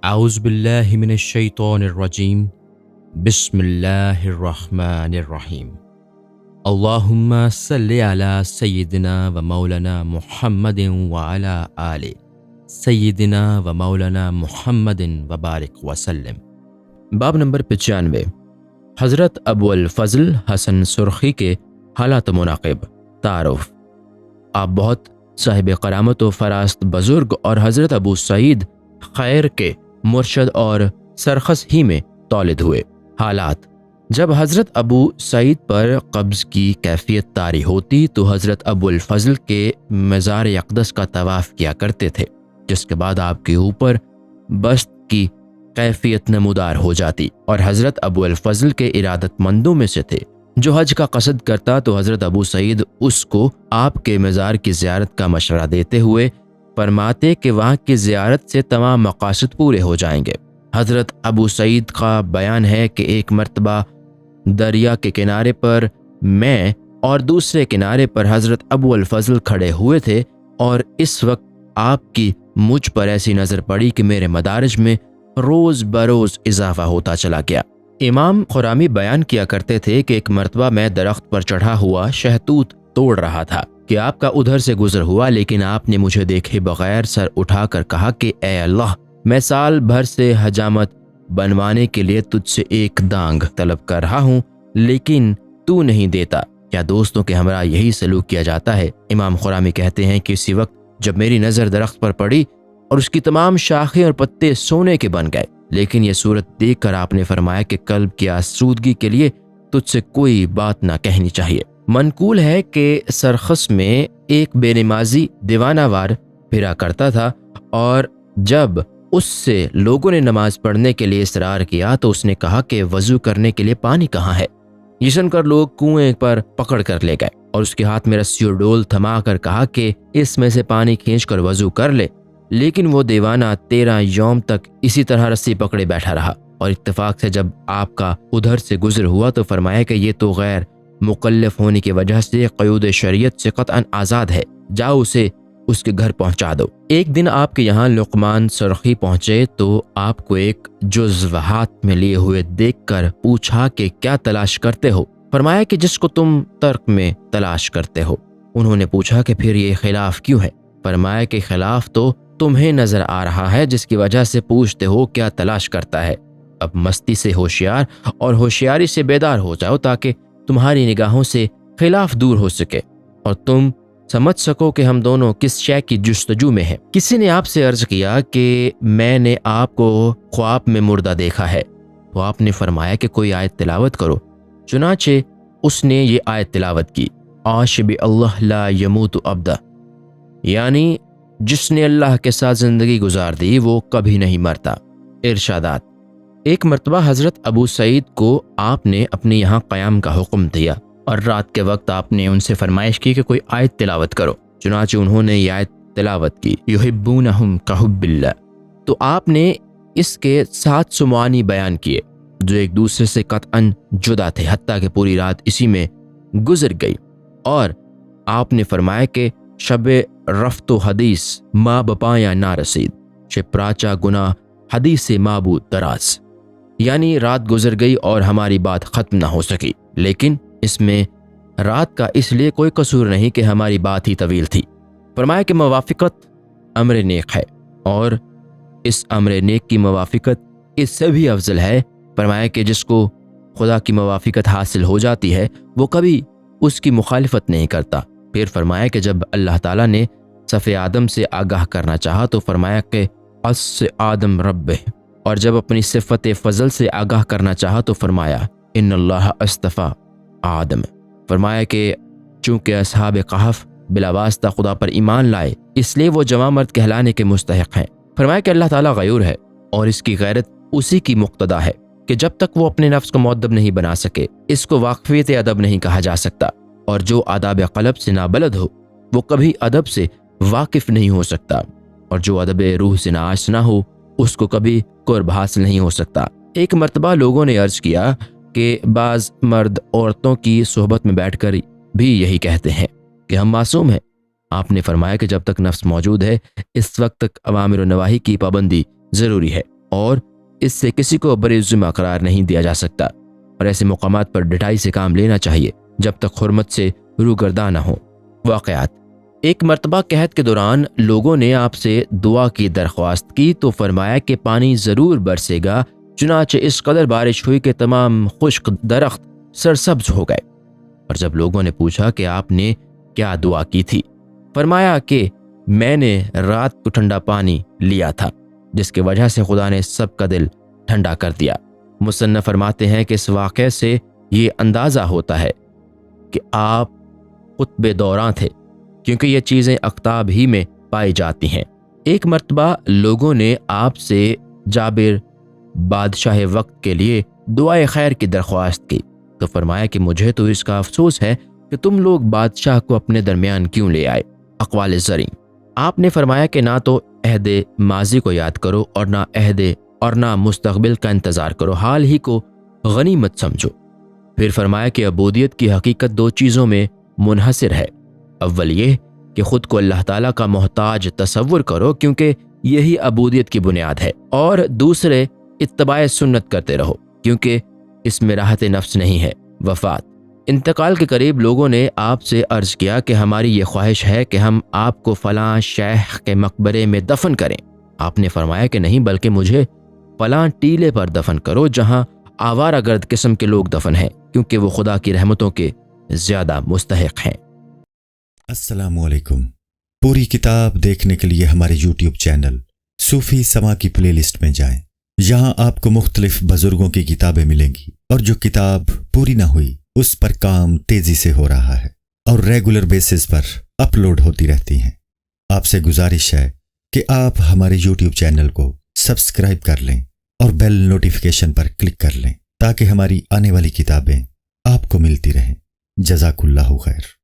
اعوذ باللہ من الشیطان الرجیم بسم اللہ الرحمن الرحیم اللہم صلی علی سیدنا و مولانا محمد وعلی آل سیدنا و مولانا محمد وبارک وسلم۔ باب نمبر 95، حضرت ابو الفضل حسن سرخی کے حالات مناقب۔ تعارف: آپ بہت صاحب کرامت و فراست بزرگ اور حضرت ابو سعید خیر کے مرشد اور سرخس ہی میں تولد ہوئے۔ حالات: جب حضرت ابو سعید پر قبض کی کیفیت طاری ہوتی تو حضرت ابو الفضل کے مزار اقدس کا طواف کیا کرتے تھے، جس کے بعد آپ کے اوپر بست کی کیفیت نمودار ہو جاتی، اور حضرت ابو الفضل کے ارادت مندوں میں سے تھے۔ جو حج کا قصد کرتا تو حضرت ابو سعید اس کو آپ کے مزار کی زیارت کا مشورہ دیتے ہوئے فرماتے کہ وہاں کی زیارت سے تمام مقاصد پورے ہو جائیں گے۔ حضرت ابو سعید کا بیان ہے کہ ایک مرتبہ دریا کے کنارے پر میں اور دوسرے کنارے پر حضرت ابو الفضل کھڑے ہوئے تھے، اور اس وقت آپ کی مجھ پر ایسی نظر پڑی کہ میرے مدارج میں روز بروز اضافہ ہوتا چلا گیا۔ امام خرامی بیان کیا کرتے تھے کہ ایک مرتبہ میں درخت پر چڑھا ہوا شہتوت توڑ رہا تھا کہ آپ کا ادھر سے گزر ہوا، لیکن آپ نے مجھے دیکھے بغیر سر اٹھا کر کہا کہ اے اللہ، میں سال بھر سے حجامت بنوانے کے لیے تجھ سے ایک دانگ طلب کر رہا ہوں، لیکن تو نہیں دیتا۔ کیا دوستوں کے ہمراہ یہی سلوک کیا جاتا ہے؟ امام خرامی کہتے ہیں کہ اسی وقت جب میری نظر درخت پر پڑی اور اس کی تمام شاخیں اور پتے سونے کے بن گئے، لیکن یہ صورت دیکھ کر آپ نے فرمایا کہ قلب کی آسودگی کے لیے تجھ سے کوئی بات نہ کہنی چاہیے۔ منقول ہے کہ سرخس میں ایک بے نمازی دیوانہ وار پھرا کرتا تھا، اور جب اس سے لوگوں نے نماز پڑھنے کے لیے اصرار کیا تو اس نے کہا کہ وضو کرنے کے لیے پانی کہاں ہے؟ یہ سن کر لوگ کنویں پر پکڑ کر لے گئے اور اس کے ہاتھ میں رسی اور ڈول تھما کر کہا کہ اس میں سے پانی کھینچ کر وضو کر لے، لیکن وہ دیوانہ 13 یوم تک اسی طرح رسی پکڑے بیٹھا رہا، اور اتفاق سے جب آپ کا ادھر سے گزر ہوا تو فرمایا کہ یہ تو غیر مکلف ہونے کی وجہ سے قیود شریعت سے قطعاً آزاد ہے، جاؤ اسے اس کے گھر پہنچا دو۔ ایک دن آپ کے یہاں لقمان سرخی پہنچے تو آپ کو ایک جزو ہاتھ میں لیے ہوئے دیکھ کر پوچھا کہ کیا تلاش کرتے ہو؟ فرمایا کہ جس کو تم ترک میں تلاش کرتے ہو۔ انہوں نے پوچھا کہ پھر یہ خلاف کیوں ہے؟ فرمایا کہ خلاف تو تمہیں نظر آ رہا ہے، جس کی وجہ سے پوچھتے ہو کیا تلاش کرتا ہے۔ اب مستی سے ہوشیار اور ہوشیاری سے بیدار ہو جاؤ تاکہ تمہاری نگاہوں سے خلاف دور ہو سکے اور تم سمجھ سکو کہ ہم دونوں کس شے کی جستجو میں ہیں۔ کسی نے آپ سے عرض کیا کہ میں نے آپ کو خواب میں مردہ دیکھا ہے، تو آپ نے فرمایا کہ کوئی آیت تلاوت کرو۔ چنانچہ اس نے یہ آیت تلاوت کی، عاش باللہ لا یموت ابدا، یعنی جس نے اللہ کے ساتھ زندگی گزار دی وہ کبھی نہیں مرتا۔ ارشادات: ایک مرتبہ حضرت ابو سعید کو آپ نے اپنے یہاں قیام کا حکم دیا، اور رات کے وقت آپ نے ان سے فرمائش کی کہ کوئی آیت تلاوت کرو۔ چنانچہ انہوں نے یہ آیت تلاوت کی، یحبونہم کحب اللہ۔ تو آپ نے اس کے 7 معانی بیان کیے جو ایک دوسرے سے قطعاً جدا تھے، حتیٰ کہ پوری رات اسی میں گزر گئی، اور آپ نے فرمایا کہ شب رفت و حدیث ما بپایا نہ رسید، شب پراچا گناہ حدیث معبود دراز، یعنی رات گزر گئی اور ہماری بات ختم نہ ہو سکی، لیکن اس میں رات کا اس لیے کوئی قصور نہیں کہ ہماری بات ہی طویل تھی۔ فرمایا کہ موافقت امر نیک ہے، اور اس امر نیک کی موافقت اس سے بھی افضل ہے۔ فرمایا کہ جس کو خدا کی موافقت حاصل ہو جاتی ہے وہ کبھی اس کی مخالفت نہیں کرتا۔ پھر فرمایا کہ جب اللہ تعالیٰ نے صف آدم سے آگاہ کرنا چاہا تو فرمایا کہ اس آدم رب، اور جب اپنی صفت فضل سے آگاہ کرنا چاہا تو فرمایا ان اللہ اصطفیٰ آدم۔ فرمایا کہ چونکہ اصحاب کہف بلا واسطہ خدا پر ایمان لائے اس لیے وہ جوان مرد کہلانے کے مستحق ہیں۔ فرمایا کہ اللہ تعالیٰ غیور ہے اور اس کی غیرت اسی کی مقتضا ہے کہ جب تک وہ اپنے نفس کو مؤدب نہیں بنا سکے اس کو واقفیت ادب نہیں کہا جا سکتا، اور جو آداب قلب سے نابلد ہو وہ کبھی ادب سے واقف نہیں ہو سکتا، اور جو ادب روح سے ناآشنا ہو اس کو کبھی قرب حاصل نہیں ہو سکتا۔ ایک مرتبہ لوگوں نے عرض کیا کہ بعض مرد عورتوں کی صحبت میں بیٹھ کر بھی یہی کہتے ہیں کہ ہم معصوم ہیں۔ آپ نے فرمایا کہ جب تک نفس موجود ہے اس وقت تک اوامر و نواہی کی پابندی ضروری ہے، اور اس سے کسی کو بری ذمہ قرار نہیں دیا جا سکتا، اور ایسے مقامات پر ڈٹائی سے کام لینا چاہیے جب تک حرمت سے روگرداں نہ ہو۔ واقعات: ایک مرتبہ قحط کے دوران لوگوں نے آپ سے دعا کی درخواست کی تو فرمایا کہ پانی ضرور برسے گا، چنانچہ اس قدر بارش ہوئی کہ تمام خشک درخت سرسبز ہو گئے۔ اور جب لوگوں نے پوچھا کہ آپ نے کیا دعا کی تھی، فرمایا کہ میں نے رات کو ٹھنڈا پانی لیا تھا، جس کی وجہ سے خدا نے سب کا دل ٹھنڈا کر دیا۔ مصنف فرماتے ہیں کہ اس واقعے سے یہ اندازہ ہوتا ہے کہ آپ قطب دوراں تھے، کیونکہ یہ چیزیں اقطاب ہی میں پائی جاتی ہیں۔ ایک مرتبہ لوگوں نے آپ سے جابر بادشاہ وقت کے لیے دعائے خیر کی درخواست کی تو فرمایا کہ مجھے تو اس کا افسوس ہے کہ تم لوگ بادشاہ کو اپنے درمیان کیوں لے آئے۔ اقوال زریں: آپ نے فرمایا کہ نہ تو عہد ماضی کو یاد کرو اور نہ مستقبل کا انتظار کرو، حال ہی کو غنیمت سمجھو۔ پھر فرمایا کہ عبودیت کی حقیقت دو چیزوں میں منحصر ہے، اول یہ کہ خود کو اللہ تعالیٰ کا محتاج تصور کرو کیونکہ یہی عبودیت کی بنیاد ہے، اور دوسرے اتباع سنت کرتے رہو کیونکہ اس میں راحت نفس نہیں ہے۔ وفات: انتقال کے قریب لوگوں نے آپ سے عرض کیا کہ ہماری یہ خواہش ہے کہ ہم آپ کو فلاں شیخ کے مقبرے میں دفن کریں۔ آپ نے فرمایا کہ نہیں، بلکہ مجھے فلاں ٹیلے پر دفن کرو جہاں آوارہ گرد قسم کے لوگ دفن ہیں، کیونکہ وہ خدا کی رحمتوں کے زیادہ مستحق ہیں۔ السلام علیکم۔ پوری کتاب دیکھنے کے لیے ہمارے یوٹیوب چینل صوفی سما کی پلے لسٹ میں جائیں۔ یہاں آپ کو مختلف بزرگوں کی کتابیں ملیں گی، اور جو کتاب پوری نہ ہوئی اس پر کام تیزی سے ہو رہا ہے اور ریگولر بیسس پر اپلوڈ ہوتی رہتی ہیں۔ آپ سے گزارش ہے کہ آپ ہمارے یوٹیوب چینل کو سبسکرائب کر لیں اور بیل نوٹیفیکیشن پر کلک کر لیں تاکہ ہماری آنے والی کتابیں آپ کو ملتی رہیں۔ جزاک اللہ خیر۔